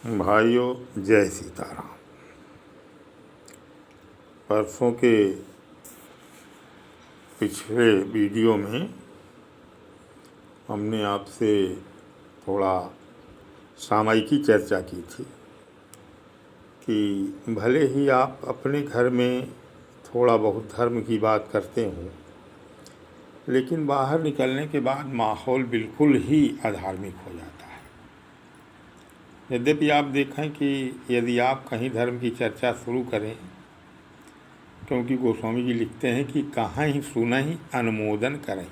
भाइयों, जय सीताराम। परसों के पिछले वीडियो में हमने आपसे थोड़ा सामायिकी चर्चा की थी कि भले ही आप अपने घर में थोड़ा बहुत धर्म की बात करते हों, लेकिन बाहर निकलने के बाद माहौल बिल्कुल ही अधार्मिक हो जाता है। यद्यपि आप देखें कि यदि आप कहीं धर्म की चर्चा शुरू करें, क्योंकि गोस्वामी जी लिखते हैं कि कहाँ ही सुनहि अनुमोदन करें।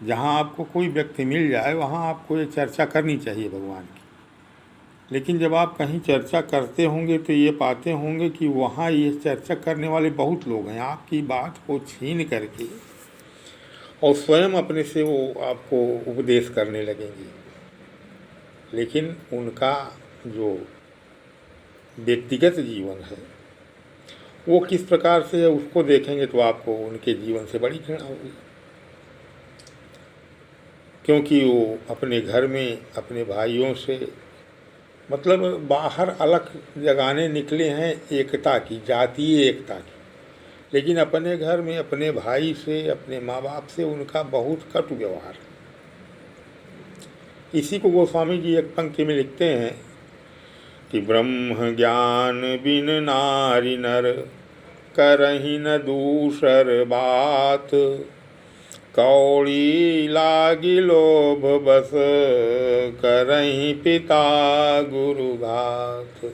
जहाँ आपको कोई व्यक्ति मिल जाए वहाँ आपको ये चर्चा करनी चाहिए भगवान की। लेकिन जब आप कहीं चर्चा करते होंगे तो ये पाते होंगे कि वहाँ ये चर्चा करने वाले बहुत लोग हैं। आपकी बात को छीन करके और स्वयं अपने से वो आपको उपदेश करने लगेंगे। लेकिन उनका जो व्यक्तिगत जीवन है वो किस प्रकार से है उसको देखेंगे तो आपको उनके जीवन से बड़ी घृणा होगी, क्योंकि वो अपने घर में अपने भाइयों से मतलब बाहर अलग जगाने निकले हैं एकता की, जातीय एकता की, लेकिन अपने घर में अपने भाई से, अपने माँ बाप से उनका बहुत कटु व्यवहार है। इसी को गोस्वामी जी एक पंक्ति में लिखते हैं कि ब्रह्म ज्ञान बिन नारी नर करहि न दूसर बात, कौड़ी लागी लोभ बस करहि पिता गुरु घात।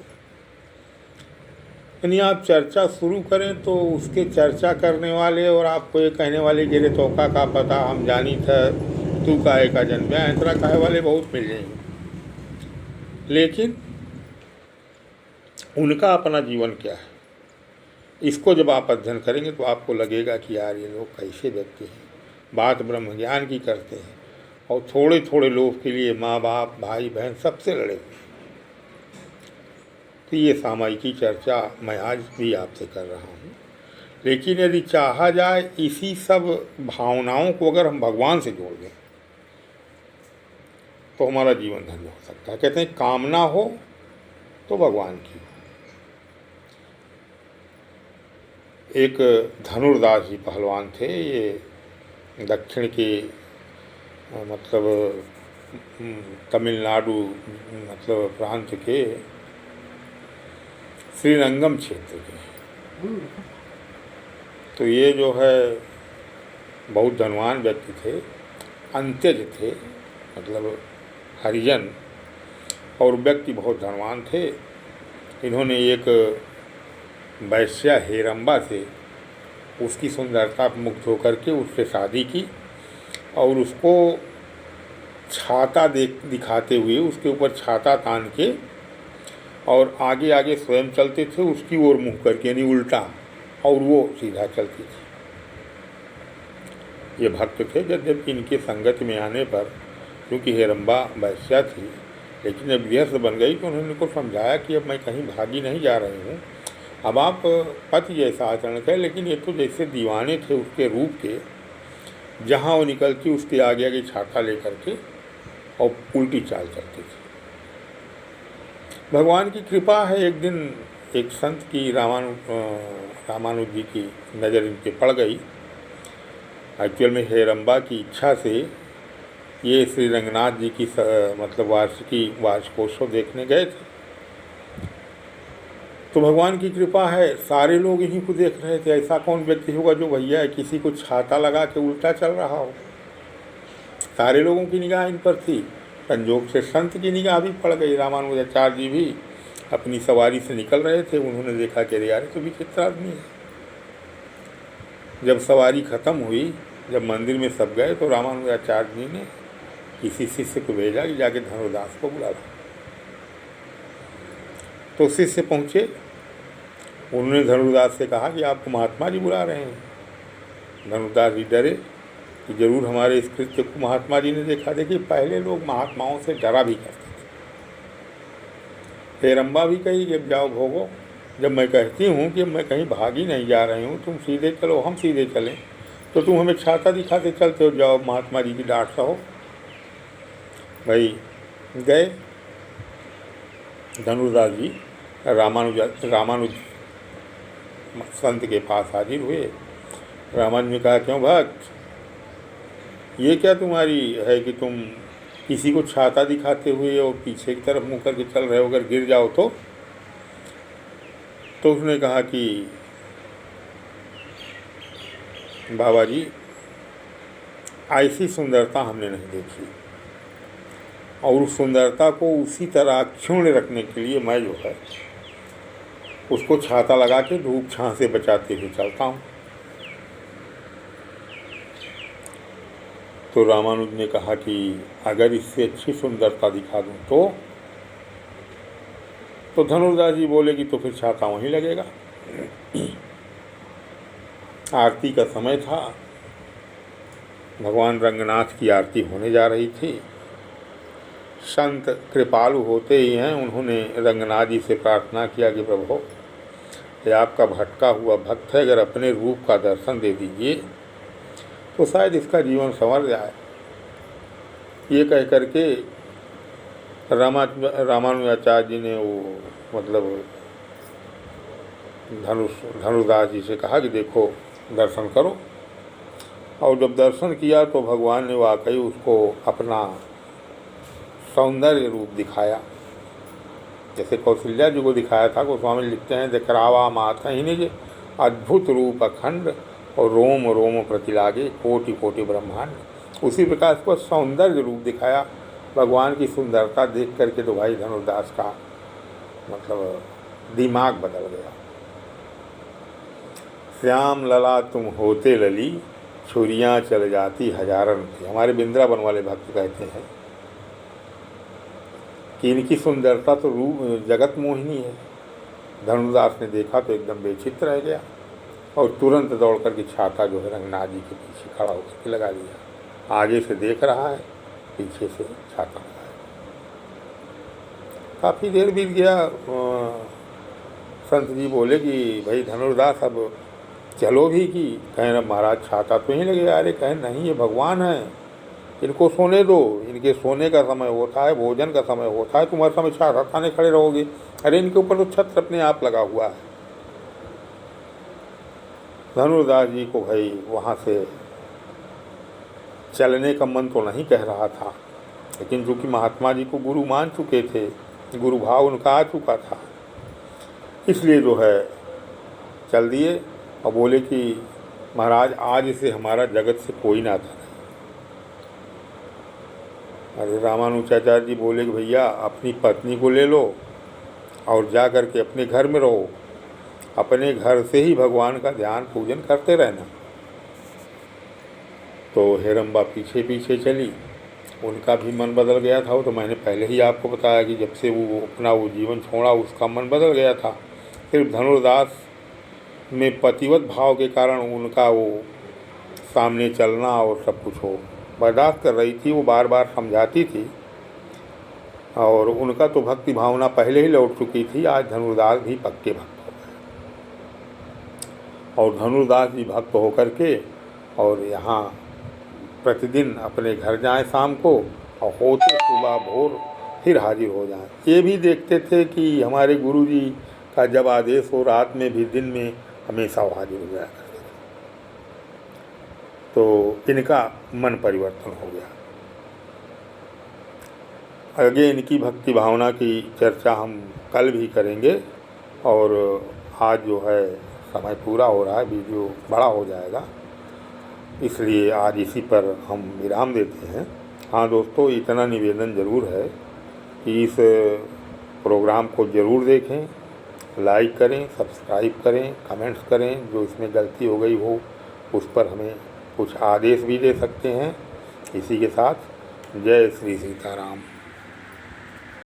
यानी आप चर्चा शुरू करें तो उसके चर्चा करने वाले और आपको ये कहने वाले गिरे तोका का पता हम जानी था, तू काहे का जन्म, इस तरह कहे वाले बहुत मिल जाएंगे। लेकिन उनका अपना जीवन क्या है, इसको जब आप अध्ययन करेंगे तो आपको लगेगा कि यार ये लोग कैसे व्यक्ति हैं, बात ब्रह्म ज्ञान की करते हैं और थोड़े थोड़े लोग के लिए माँ बाप भाई बहन सबसे लड़े हुए। तो ये सामायिकी चर्चा मैं आज भी आपसे कर रहा हूँ। लेकिन यदि चाहा जाए इसी सब भावनाओं को अगर हम भगवान से जोड़ दें तो हमारा जीवन धन्य हो सकता है। कहते हैं कामना हो तो भगवान की। एक धनुर्दास जी पहलवान थे, ये दक्षिण के मतलब तमिलनाडु मतलब प्रांत के श्रीरंगम क्षेत्र के। तो ये जो है बहुत धनवान व्यक्ति थे, अंत्यज थे, मतलब हरिजन, और व्यक्ति बहुत धनवान थे। इन्होंने एक वैश्या हेरम्बा से उसकी सुंदरता मुक्त होकर के उससे शादी की और उसको छाता दिखाते हुए उसके ऊपर छाता तान के और आगे आगे स्वयं चलते थे, उसकी ओर मुँह करके, यानी उल्टा, और वो सीधा चलती थी। ये भक्त थे। जब इनके संगत में आने पर, क्योंकि हेरम्बा वैश्या थी, लेकिन जब गृहस्थ बन गई तो उन्होंने उनको समझाया कि अब मैं कहीं भागी नहीं जा रही हूँ, अब आप पति जैसा आचरण करें। लेकिन ये तो जैसे दीवाने थे उसके रूप के, जहाँ वो निकलती उसके आगे आगे छाता लेकर के और उल्टी चाल चलती थी। भगवान की कृपा है, एक दिन एक संत की रामानुज जी की नज़र इन पर पड़ गई। एक्चुअल में हेरम्बा की इच्छा से ये श्री रंगनाथ जी की मतलब वार्षिकोत्सव देखने गए थे। तो भगवान की कृपा है, सारे लोग इन्हीं को देख रहे थे। ऐसा कौन व्यक्ति होगा जो भैया किसी को छाता लगा के उल्टा चल रहा हो। सारे लोगों की निगाह इन पर थी। संजोग से संत की निगाह भी पड़ गई। रामानुजाचार्य जी भी अपनी सवारी से निकल रहे थे, उन्होंने देखा कि अरे यार तो विचित्र आदमी है। जब सवारी खत्म हुई, जब मंदिर में सब गए तो रामानुजाचार्य जी ने किसी शिष्य को भेजा कि जाके धनुर्दास को बुला लो। तो शिष्य पहुँचे, उन्होंने धनुर्दास से कहा कि आपको महात्मा जी बुला रहे हैं। धनुर्दास जी डरे कि जरूर हमारे इस कृत्य को महात्मा जी ने देखा। देखिए, पहले लोग महात्माओं से डरा भी करते थे। हेरम्बा भी कही जब जाओ भोगो, जब मैं कहती हूँ कि मैं कहीं भागी नहीं जा रही हूँ, तुम सीधे चलो, हम सीधे चलें, तो तुम हमें छाता दिखाते चलते हो, जाओ महात्मा जी की डांट सहो। भाई गए, धनुर्दास जी रामानुज संत के पास हाजिर हुए। रामानुज ने कहा, क्यों भक्त, ये क्या तुम्हारी है कि तुम किसी को छाता दिखाते हुए और पीछे की तरफ मुँह करके चल रहे हो, अगर गिर जाओ तो उसने कहा कि बाबा जी, ऐसी सुंदरता हमने नहीं देखी, और उस सुंदरता को उसी तरह क्षुण्ण रखने के लिए मैं जो है उसको छाता लगा के धूप छां से बचाते हुए चलता हूँ। तो रामानुज ने कहा कि अगर इससे अच्छी सुंदरता दिखा दूँ तो धनुर्दास जी बोले कि तो फिर छाता वहीं लगेगा। आरती का समय था, भगवान रंगनाथ की आरती होने जा रही थी। संत कृपालु होते ही हैं, उन्होंने रंगनाथ जी से प्रार्थना किया कि प्रभु, ये आपका भटका हुआ भक्त है, अगर अपने रूप का दर्शन दे दीजिए तो शायद इसका जीवन संवर जाए। ये कह करके रामानुजाचार्य जी ने वो मतलब धनुर्दास जी से कहा कि देखो दर्शन करो। और जब दर्शन किया तो भगवान ने वाकई उसको अपना सौंदर्य रूप दिखाया, जैसे कौशल्या जी को दिखाया था। गोस्वामी लिखते हैं, दिखरावा माथा ही निज अद्भुत रूप अखंड, और रोम रोम प्रति लागे कोटि कोटि ब्रह्मांड। उसी प्रकार उसको सौंदर्य रूप दिखाया। भगवान की सुंदरता देख करके तो भाई धनुर्दास का मतलब दिमाग बदल गया। श्याम लला तुम होते लली, छुरियाँ चल जाती हजारन थी। हमारे बिंद्रावन वाले भक्त कहते हैं कि इनकी सुंदरता तो रूप जगत मोहिनी है। धनुर्दास ने देखा तो एकदम बेचित रह गया और तुरंत दौड़ करके छाता जो है रंगनाथ जी के पीछे खड़ा होकर के लगा लिया। आगे से देख रहा है, पीछे से छाता लगाया। काफ़ी देर बीत गया। संत जी बोले कि भाई धनुर्दास अब चलो भी कि, कहें महाराज छाता तो ही लगेगा। अरे कहें नहीं, ये भगवान है, इनको सोने दो, इनके सोने का समय होता है, भोजन का समय होता है, तुम्हारे समय छाता थाने खड़े रहोगे। अरे इनके ऊपर तो छत्र अपने आप लगा हुआ है। धनुर्दास जी को भाई वहाँ से चलने का मन तो नहीं कह रहा था, लेकिन चूँकि महात्मा जी को गुरु मान चुके थे, गुरु भाव उनका आ चुका था, इसलिए जो है चल दिए और बोले कि महाराज आज से हमारा जगत से कोई नाता नहीं। अरे रामानुजाचार्य जी बोले कि भैया अपनी पत्नी को ले लो और जा कर के अपने घर में रहो, अपने घर से ही भगवान का ध्यान पूजन करते रहना। तो हेरम्बा पीछे पीछे चली, उनका भी मन बदल गया था। वो तो मैंने पहले ही आपको बताया कि जब से वो अपना वो जीवन छोड़ा उसका मन बदल गया था। सिर्फ धनुर्दास में पतिवत भाव के कारण उनका वो सामने चलना और सब कुछ हो बर्दाश्त कर रही थी। वो बार बार समझाती थी और उनका तो भक्ति भावना पहले ही लौट चुकी थी। आज धनुर्दास भी पक्के भक्त हो गए और धनुर्दास जी भक्त होकर के और यहाँ प्रतिदिन अपने घर जाएं शाम को और होते सुबह भोर फिर हाजिर हो जाएं। ये भी देखते थे कि हमारे गुरु जी का जब आदेश हो रात में भी दिन में हमेशा हाजिर हो जाया करते थे। तो इनका मन परिवर्तन हो गया। आगे इनकी भक्ति भावना की चर्चा हम कल भी करेंगे और आज जो है समय पूरा हो रहा है, वीडियो बड़ा हो जाएगा, इसलिए आज इसी पर हम विराम देते हैं। हाँ दोस्तों, इतना निवेदन ज़रूर है कि इस प्रोग्राम को ज़रूर देखें, लाइक करें, सब्सक्राइब करें, कमेंट्स करें। जो इसमें गलती हो गई हो उस पर हमें कुछ आदेश भी दे सकते हैं। इसी के साथ जय श्री सीताराम।